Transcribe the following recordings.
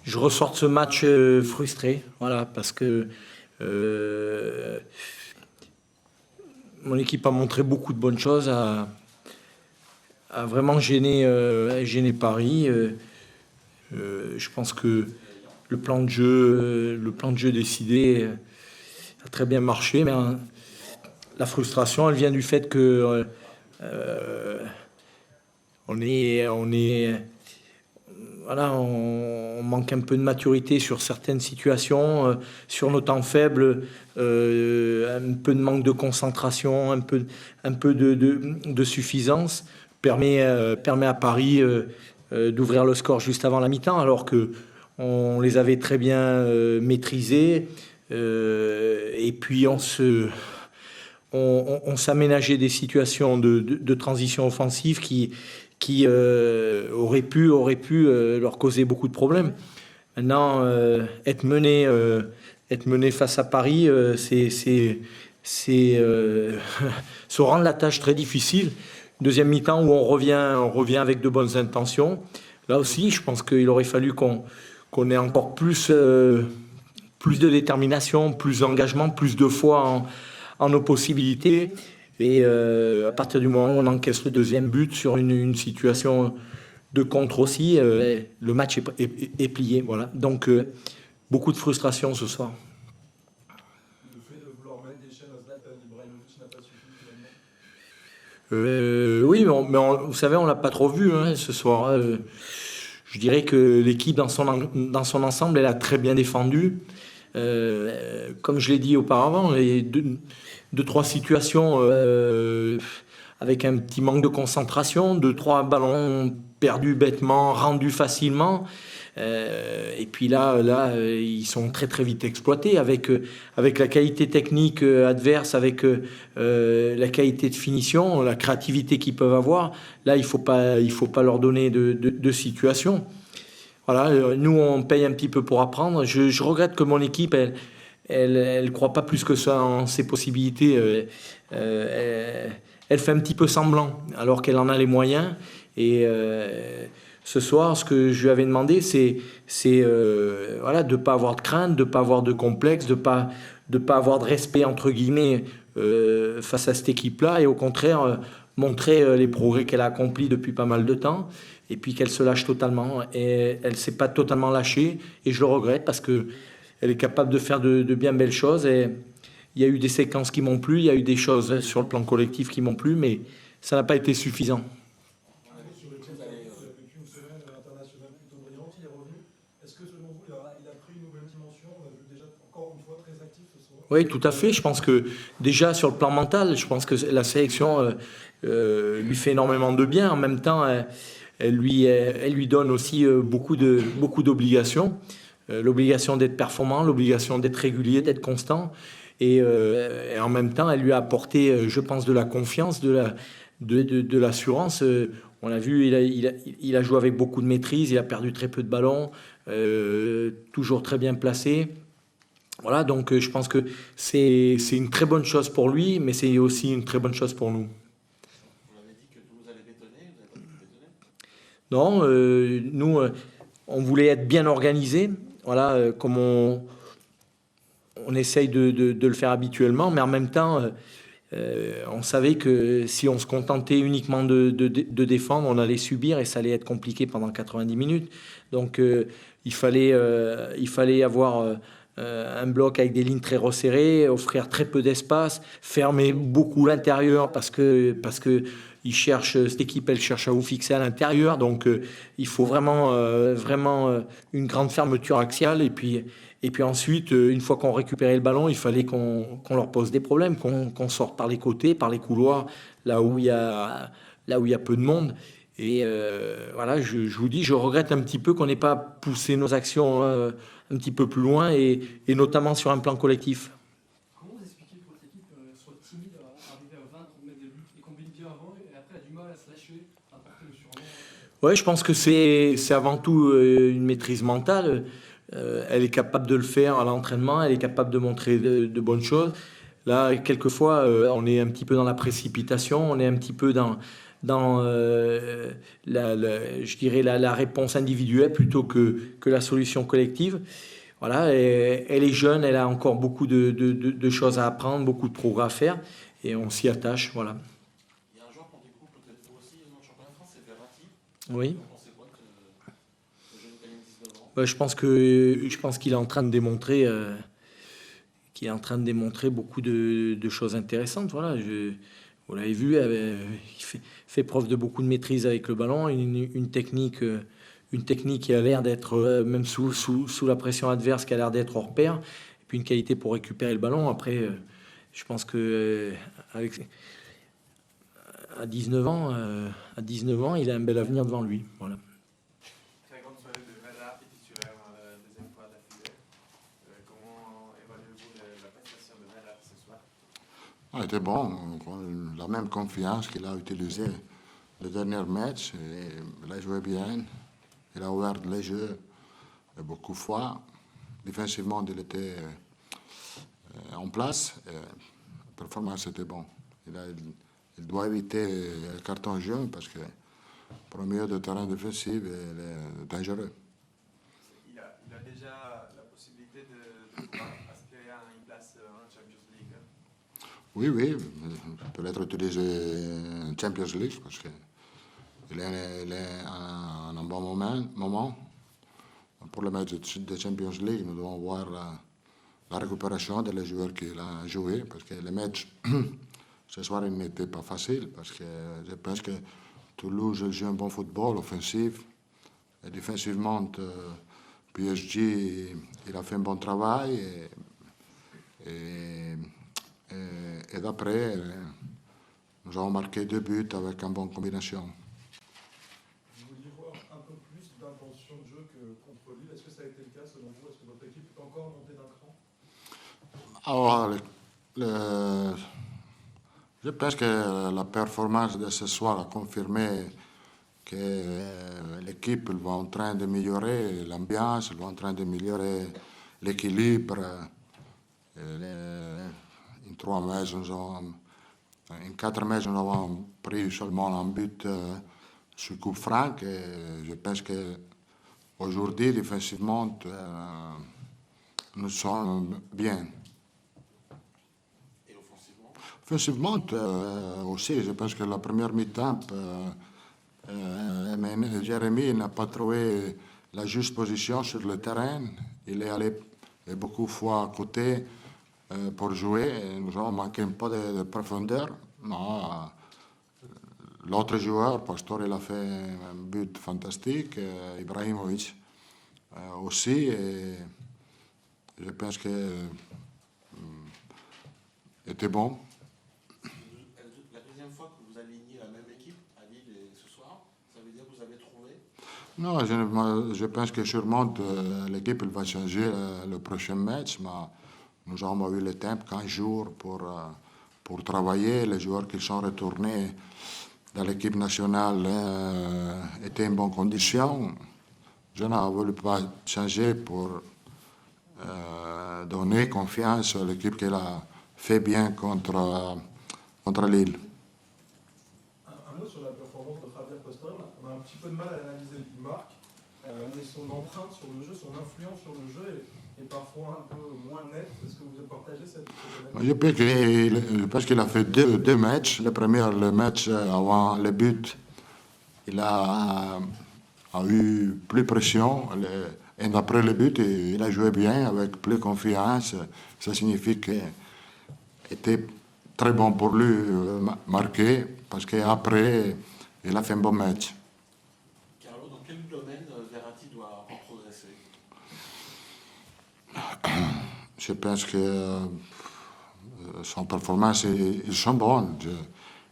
Je ressors de ce match frustré, voilà, parce que mon équipe a montré beaucoup de bonnes choses, a vraiment gêné Paris. Je pense que le plan de jeu décidé a très bien marché, mais la frustration, elle vient du fait que voilà, on manque un peu de maturité sur certaines situations, sur nos temps faibles, un peu de manque de concentration, un peu de suffisance permet à Paris d'ouvrir le score juste avant la mi-temps, alors que on les avait très bien maîtrisés. Et puis on s'aménageait des situations de transition offensive qui auraient pu leur causer beaucoup de problèmes. Maintenant, être mené face à Paris, c'est se rendre la tâche très difficile. Deuxième mi-temps où on revient avec de bonnes intentions. Là aussi, je pense qu'il aurait fallu qu'on ait encore plus de détermination, plus d'engagement, plus de foi en nos possibilités. Et à partir du moment où on encaisse le deuxième but sur une situation de contre aussi, le match est plié. Voilà. Donc, beaucoup de frustration ce soir. Le fait de vouloir mettre des chaînes à Zlatan Ibrahimovic n'a pas suffi finalement. Oui, mais vous savez, on ne l'a pas trop vu ce soir. Je dirais que l'équipe, dans son ensemble, elle a très bien défendu. Comme je l'ai dit auparavant, les deux, trois situations avec un petit manque de concentration, 2-3 ballons perdus bêtement, rendus facilement. Et puis là, ils sont très très vite exploités avec la qualité technique adverse, avec la qualité de finition, la créativité qu'ils peuvent avoir. Là, il faut pas leur donner de situation. Voilà, nous on paye un petit peu pour apprendre. Je regrette que mon équipe, elle croit pas plus que ça en ses possibilités. Elle fait un petit peu semblant, alors qu'elle en a les moyens. Et ce soir, ce que je lui avais demandé, c'est voilà, de pas avoir de crainte, de pas avoir de complexe, de pas avoir de respect entre guillemets face à cette équipe-là, et au contraire montrer les progrès qu'elle a accomplis depuis pas mal de temps. Et puis qu'elle se lâche totalement. Et elle ne s'est pas totalement lâchée. Et je le regrette parce qu'elle est capable de faire de bien belles choses. Et il y a eu des séquences qui m'ont plu, il y a eu des choses sur le plan collectif qui m'ont plu, mais ça n'a pas été suffisant. Sur le club, il a vécu une semaine internationale plutôt brillante, il est revenu. Est-ce que selon vous, il a pris une nouvelle dimension? On a vu déjà encore une fois très actif ce soir. Oui, tout à fait. Je pense que déjà sur le plan mental, je pense que la sélection lui fait énormément de bien. En même temps, elle lui donne aussi beaucoup d'obligations. L'obligation d'être performant, l'obligation d'être régulier, d'être constant. Et en même temps, elle lui a apporté, je pense, de la confiance, de l'assurance. On l'a vu, il a joué avec beaucoup de maîtrise, il a perdu très peu de ballons, toujours très bien placé. Voilà, donc je pense que c'est une très bonne chose pour lui, mais c'est aussi une très bonne chose pour nous. Vous avez dit que Toulouse allait bétonner, vous n'avez pas pu bétonner? Non, nous, on voulait être bien organisé, voilà, comme on essaye de le faire habituellement, mais en même temps, on savait que si on se contentait uniquement de défendre, on allait subir et ça allait être compliqué pendant 90 minutes. Donc, il fallait avoir un bloc avec des lignes très resserrées, offrir très peu d'espace, fermer beaucoup l'intérieur parce que cette équipe, elle cherche à vous fixer à l'intérieur. Donc, il faut vraiment une grande fermeture axiale. Et puis ensuite, une fois qu'on récupérait le ballon, il fallait qu'on leur pose des problèmes, qu'on sorte par les côtés, par les couloirs, là où il y a peu de monde. Et voilà, je vous dis, je regrette un petit peu qu'on n'ait pas poussé nos actions un petit peu plus loin, et notamment sur un plan collectif. Comment vous expliquez que votre équipe soit timide à arriver à vaincre, mettre des buts et combine bien avant et après a du mal à se lâcher, à porter le surnom? Ouais, je pense que c'est avant tout une maîtrise mentale. Elle est capable de le faire à l'entraînement, elle est capable de montrer de bonnes choses. Là, quelquefois, on est un petit peu dans la précipitation, on est un petit peu dans dans je dirais la réponse individuelle plutôt que la solution collective. Voilà, elle est jeune, elle a encore beaucoup de choses à apprendre, beaucoup de progrès à faire, et on s'y attache. Voilà. Il y a un joueur qu'on découvre peut-être vous aussi dans le championnat de France, c'est Verratti. Oui. Vous pensez quoi que ce jeune Italien de 19 ans? Bah, je pense qu'il est en train de démontrer, beaucoup de choses intéressantes. Voilà, vous l'avez vu, il fait preuve de beaucoup de maîtrise avec le ballon, une technique qui a l'air d'être, même sous la pression adverse, qui a l'air d'être hors pair, et puis une qualité pour récupérer le ballon. Après, je pense que à 19 ans, il a un bel avenir devant lui. Voilà. Très grande soirée de Verratti titulaire la deuxième fois d'affilée. Comment évaluez-vous la prestation de Verratti ce soir? Il était bon, la même confiance qu'il a utilisé le dernier match. Il a joué bien, il a ouvert les jeux beaucoup de fois. Défensivement, il était en place. La performance était bonne. Il doit éviter le carton jaune parce que pour le milieu de terrain défensif, il est dangereux. Il a déjà la possibilité de pouvoir aspirer à une place en Champions League. Oui, peut-être utiliser en Champions League parce qu'il est à un bon moment. Pour le match de Champions League, nous devons voir la récupération des joueurs qu'il a joué parce que le match ce soir il n'était pas facile parce que je pense que Toulouse joue un bon football offensif et défensivement PSG il a fait un bon travail et d'après nous avons marqué 2 buts avec une bonne combinaison. Vous vouliez voir un peu plus d'intention de jeu que contre Lille. Est-ce que ça a été le cas selon vous? Est-ce que votre équipe peut encore monter d'un cran? Alors, je pense que la performance de ce soir a confirmé que l'équipe va en train d'améliorer l'ambiance, elle va en train d'améliorer l'équilibre. En 3 matchs, en 4 matchs, nous avons pris seulement un but sur coup franc. Et je pense qu'aujourd'hui, défensivement, nous sommes bien. Et offensivement? Offensivement, aussi, je pense que la première mi-temps, Jérémy n'a pas trouvé la juste position sur le terrain. Il est allé beaucoup de fois à côté pour jouer. Nous avons manqué un peu de profondeur. Mais l'autre joueur, Pastore, il a fait un but fantastique. Ibrahimovic aussi. Et je pense que était bon. La deuxième fois que vous alignez la même équipe à Lille et ce soir, ça veut dire que vous avez trouvé? Non, je pense que sûrement l'équipe elle va changer le prochain match, mais nous avons eu le temps, 15 jours pour travailler. Les joueurs qui sont retournés dans l'équipe nationale étaient en bonne condition. Je n'ai voulu pas changer pour donner confiance à l'équipe qui a fait bien contre Lille. Un mot sur la performance de Javier Pastore. On a un petit peu de mal à l'analyser. Il marque, mais son empreinte sur le jeu, son influence sur le jeu est parfois un peu moins nette. Est-ce que vous partagez cette analyse? Je pense qu'il a fait deux matchs. Le match avant le but, il a eu plus de pression. Et après le but, il a joué bien, avec plus de confiance. Ça signifie que c'était très bon pour lui marquer, parce qu'après, il a fait un bon match. Carlo, dans quel domaine Verratti doit progresser? Je pense que son performance, ils sont bonnes.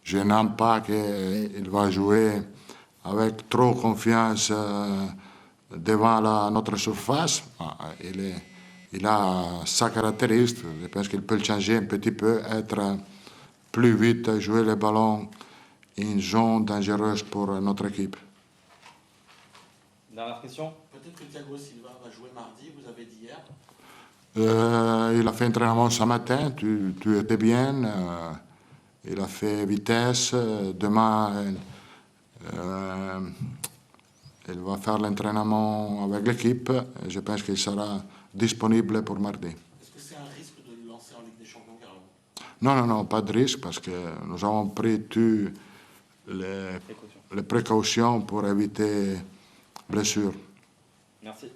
Je n'aime pas qu'il va jouer avec trop confiance devant notre surface. Il a sa caractéristique. Je pense qu'il peut le changer un petit peu, être plus vite, jouer le ballon in zone dangereuse pour notre équipe. Dernière question. Peut-être que Thiago Silva va jouer mardi, vous avez dit hier. Il a fait entraînement ce matin, tu étais bien. Il a fait vitesse. Demain, Il va faire l'entraînement avec l'équipe et je pense qu'il sera disponible pour mardi. Est-ce que c'est un risque de le lancer en Ligue des Champions carrément? Non, non, non, pas de risque parce que nous avons pris toutes les précautions pour éviter blessures. Merci.